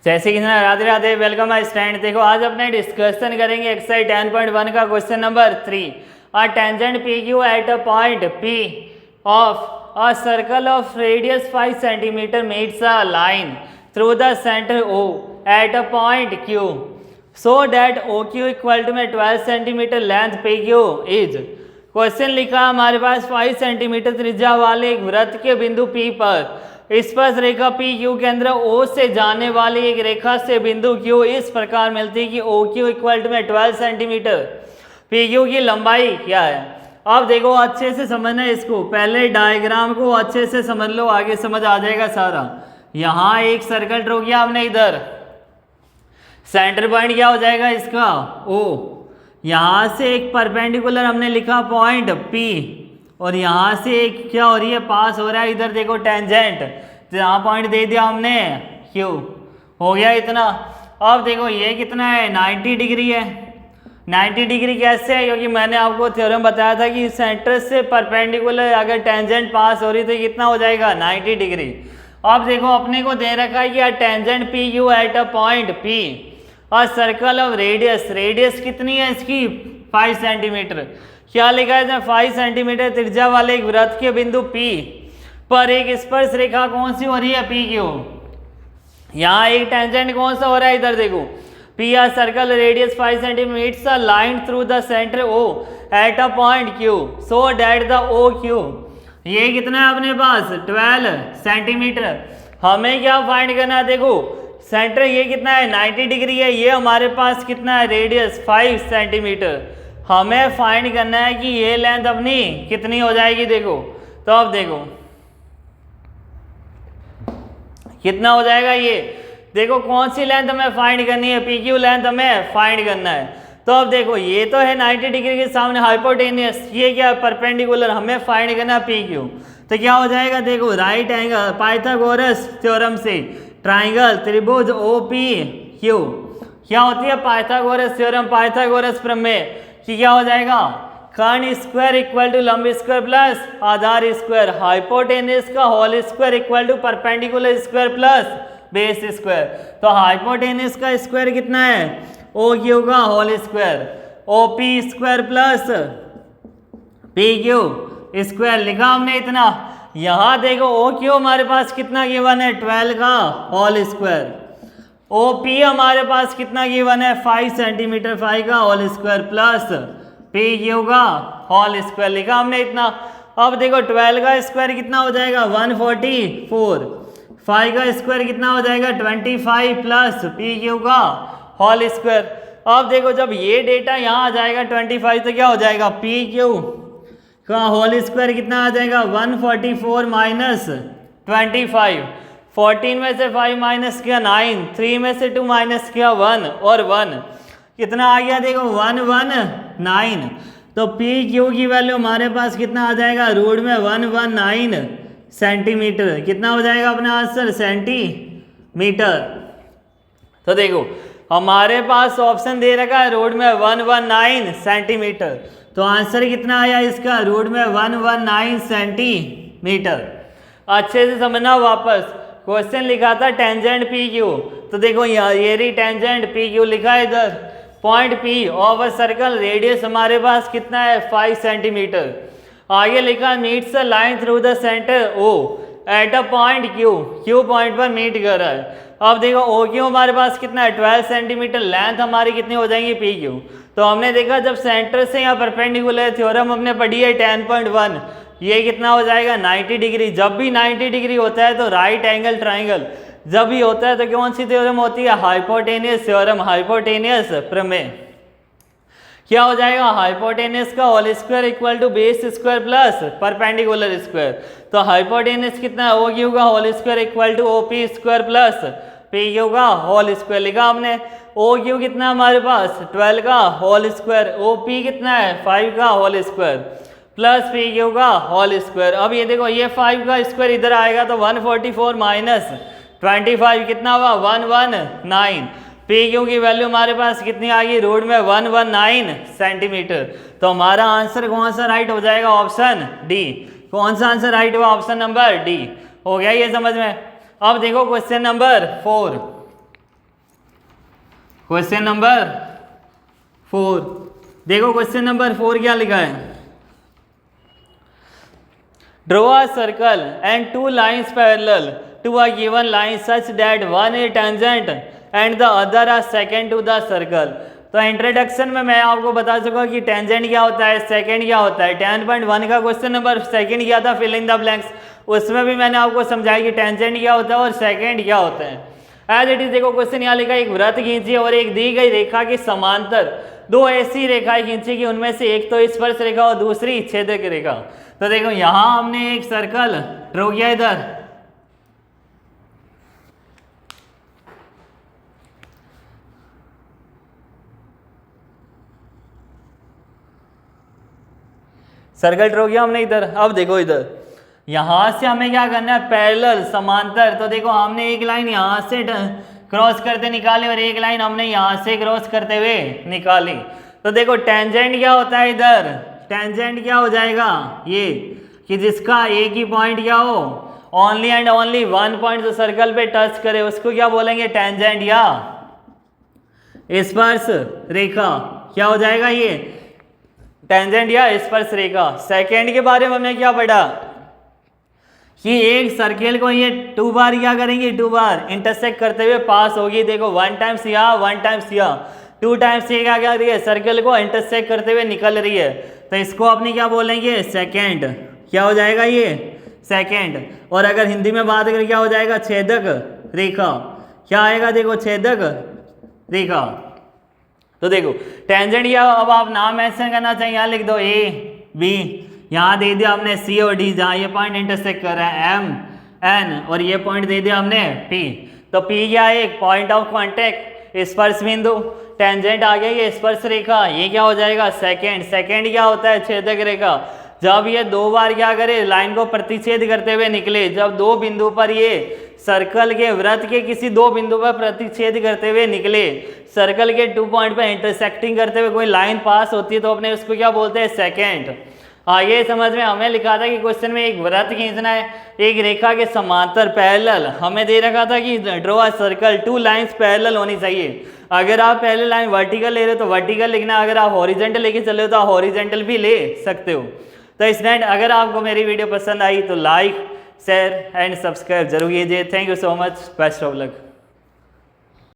जैसे कि Radhe Radhe, welcome my stand. देखो आज अपने डिस्कशन करेंगे एक्सरसाइज 10.1 का question number 3। A tangent P Q at a point P of a circle of radius 5 centimetre meets a line through the centre O at a point Q so that O Q equal to में 12 centimetre length P Q is. Question लिखा हमारे पास 5 centimetre त्रिज्या वाले एक वृत्त के बिंदु P पर स्पर्श रेखा पी क्यू के अंदर O से जाने वाली एक रेखा से बिंदु Q इस प्रकार मिलती है कि ओ क्यू इक्वल टू में 12 सेंटीमीटर। पी क्यू की लंबाई क्या है? अब देखो अच्छे से समझना है इसको, पहले डायग्राम को अच्छे से समझ लो, आगे समझ आ जाएगा सारा। यहाँ एक सर्कल ड्रॉ किया हमने, इधर सेंटर पॉइंट क्या हो जाएगा इसका O। यहाँ से एक परपेंडिकुलर हमने लिखा पॉइंट P और यहाँ से एक क्या हो रही है, पास हो रहा है, इधर देखो टेंजेंट, जहाँ पॉइंट दे दिया हमने Q। हो गया इतना। अब देखो ये कितना है, 90 डिग्री है। 90 डिग्री कैसे है? क्योंकि मैंने आपको थ्योरम बताया था कि सेंटर से परपेंडिकुलर अगर टेंजेंट पास हो रही तो कितना हो जाएगा, 90 डिग्री। अब देखो अपने को दे रखा है कि tangent P U eight a point P और सर्कल ऑफ रेडियस, रेडियस कितनी है इसकी, 5 सेंटीमीटर। क्या लिखा है, 5 सेंटीमीटर त्रिज्या वाले एक वृत्त के बिंदु P पर एक स्पर्श रेखा कौन सी हो रही है, पी क्यू। यहाँ एक टेंजेंट कौन सा हो रहा है, इधर देखो P R circle radius 5 centimetre a line through the centre O at a point Q so that the O Q। ये कितना है अपने पास, 12 सेंटीमीटर। हमें क्या फाइंड करना है, देखो सेंटर ये कितना है, 90 डिग्री है, ये हमारे पास कितना है, रेडियस 5 सेंटीमीटर। हमें फाइंड करना है कि ये लेंथ अपनी कितनी हो जाएगी। देखो तो अब देखो कितना हो जाएगा ये, देखो कौन सी लेंथ हमें फाइंड करनी है, पी क्यू लेंथ हमें फाइंड करना है। तो अब देखो ये तो है 90 डिग्री के सामने हाइपोटेनियस, ये क्या है, परपेंडिकुलर, हमें फाइंड करना है पी क्यू। तो क्या हो जाएगा, देखो राइट एंगल पाइथागोरस थ्योरम से ट्राइंगल त्रिभुज ओ पी क्यू क्या होती है, पाइथागोरस थ्योरम, पाइथागोरस प्रमेय कि क्या हो जाएगा, कर्ण स्क्वायर इक्वल टू लंब स्क्वायर प्लस आधार स्क्वायर, हाइपोटेनस का whole square equal to perpendicular square plus base square. तो हाइपोटेनस का स्क्वायर कितना है, ओ क्यू का whole square, O P square plus P Q square लिखा हमने इतना। यहाँ देखो ओ क्यू हमारे पास कितना गिवन है, 12 का होल स्क्वायर, ओ पी हमारे पास कितना गिवन है, 5 सेंटीमीटर 5 का whole square plus P Q का होल स्क्वायर लिखा हमने इतना। अब देखो 12 का स्क्वायर कितना हो जाएगा, 144, 5 का स्क्वायर कितना हो जाएगा, 25 प्लस पी क्यू का होल स्क्वायर। अब देखो जब ये डेटा यहाँ आ जाएगा 25 तो क्या हो जाएगा, पी क्यू का होल स्क्वायर कितना आ जाएगा, 144 माइनस 25, 14 में से 5 माइनस किया 9, 3 में से 2 माइनस किया 1 और 1 कितना आ गया, देखो 119। तो पी क्यू की वैल्यू हमारे पास कितना आ जाएगा, रूट में 119 सेंटीमीटर। कितना हो जाएगा अपना आंसर, सेंटीमीटर। तो देखो हमारे पास ऑप्शन दे रखा है रोड में 119 सेंटीमीटर, तो आंसर कितना आया इसका, रोड में 119 सेंटीमीटर। अच्छे से समझना, वापस क्वेश्चन लिखा था टेंजेंट पी क्यू, तो देखो यहाँ ये रही टेंजेंट पी क्यू लिखा है इधर, point P of a circle radius हमारे पास कितना है, 5 सेंटीमीटर। आगे लिखा meets a line through the centre O at a point Q, Q point पर मीट कर रहा है। अब देखो ओ क्यू हमारे पास कितना है, 12 सेंटीमीटर, लेंथ हमारी कितनी हो जाएंगी, पी क्यू। तो हमने देखा जब सेंटर से यहाँ परपेंडिकुलर थ्योरम हमने पढ़ी है 10.1, ये कितना हो जाएगा, 90 डिग्री। जब भी 90 डिग्री होता है तो राइट एंगल ट्राइंगल जब भी होता है तो कौन सी थ्योरम होती है, हाइपोटेनियस थ्योरम, हाइपोटेनियस प्रमेय। क्या हो जाएगा, हाइपोटेनस का whole square equal to base square plus perpendicular square. तो हाइपोटेनस कितना है, ओ क्यू का whole square equal to O P square plus P Q का होल स्क्वायर लिखा हमने। ओ क्यू कितना हमारे पास, 12 का होल स्क्वायर, ओ पी कितना है, 5 का whole square plus P Q का होल स्क्वायर। अब ये देखो ये 5 का स्क्वायर इधर आएगा तो 144 माइनस 25 कितना हुआ, 119। पी क्यू की वैल्यू हमारे पास कितनी आ गई, रोड में 119 सेंटीमीटर। तो हमारा आंसर कौन सा राइट हो जाएगा, ऑप्शन डी। कौन सा आंसर राइट हुआ, ऑप्शन नंबर डी। हो गया ये समझ में। अब देखो क्वेश्चन नंबर 4। क्वेश्चन नंबर 4, देखो क्वेश्चन नंबर 4 क्या लिखा है, draw a circle and 2 lines parallel to a given line such that one is tangent and the other a secant to the circle. तो इंट्रोडक्शन में मैं आपको बता चुका कि टेंजेंट क्या होता है, सेकंड क्या होता है। 10.1 का क्वेश्चन नंबर सेकंड किया था, फिल इन द ब्लैंक्स, उसमें भी मैंने आपको समझाया कि टेंजेंट क्या होता है और सेकंड क्या होता है। एज इट इज देखो क्वेश्चन यहाँ लिखा, एक वृत्त खींचिए और एक दी गई रेखा के समांतर 2 ऐसी रेखाएं खींची कि उनमें से एक तो स्पर्श रेखा और दूसरी छेदक रेखा। तो देखो यहाँ हमने एक सर्कल ड्रॉ किया इधर, सर्कल ड्रॉ किया हमने इधर। अब देखो इधर यहां से हमें क्या करना है, पैरेलल समांतर। तो देखो हमने एक लाइन यहां से क्रॉस करते निकाली और एक लाइन हमने यहां से क्रॉस करते हुए निकाली। तो देखो टेंजेंट क्या होता है इधर, टेंजेंट क्या हो जाएगा ये कि जिसका एक ही पॉइंट क्या हो, only and only one point जो सर्कल पे टच करे उसको क्या बोलेंगे, टेंजेंट या स्पर्श रेखा। क्या हो जाएगा ये, टेंजेंट या स्पर्श रेखा। सेकंड के बारे में हमने क्या पढ़ा कि एक सर्कल को ये 2 बार क्या करेंगे, 2 बार इंटरसेक्ट करते हुए पास होगी। देखो 1 टाइम्स यहाँ 1 टाइम्स यहाँ, 2 टाइम्स ये क्या कर रही है, सर्कल को इंटरसेक्ट करते हुए निकल रही है। तो इसको अपनी क्या बोलेंगे, सेकंड। क्या हो जाएगा ये, सेकंड। और अगर हिंदी में बात करें क्या हो जाएगा, छेदक रेखा। क्या आएगा, देखो छेदक रेखा। तो देखो टेंजेंट या अब आप नाम मेंशन करना चाहिए, यहाँ लिख दो ए बी, यहाँ दे दिया हमने सी और डी, जहाँ ये पॉइंट इंटरसेक्ट कर रहा है एम एन, और ये पॉइंट दे दिया हमने पी। तो पी क्या है, एक पॉइंट ऑफ कांटेक्ट, स्पर्श बिंदु। टेंजेंट आ गया ये स्पर्श रेखा, ये क्या हो जाएगा, सेकंड। सेकंड क्या होता है, छेदक रेखा। जब ये 2 बार क्या करे, लाइन को प्रतिच्छेद करते हुए निकले, जब 2 बिंदु पर ये सर्कल के वृत्त के किसी 2 बिंदु पर प्रतिच्छेद करते हुए निकले, सर्कल के 2 पॉइंट पर इंटरसेक्टिंग करते हुए कोई लाइन पास होती है, तो अपने उसको क्या बोलते हैं, सेकंड। ये समझ में हमें लिखा था कि क्वेश्चन में एक वृत्त खींचना है, एक रेखा के समांतर पैरेलल। हमें दे रखा था कि draw a circle 2 lines parallel होनी चाहिए। अगर आप पहले लाइन वर्टिकल ले रहे हो तो वर्टिकल लिखना, अगर आप हॉरिजेंटल लेके चले हो तो आप हॉरिजेंटल भी ले सकते हो। तो स्टूडेंट अगर आपको मेरी वीडियो पसंद आई तो लाइक शेयर एंड सब्सक्राइब जरूर कीजिए। Thank you so much, best of luck.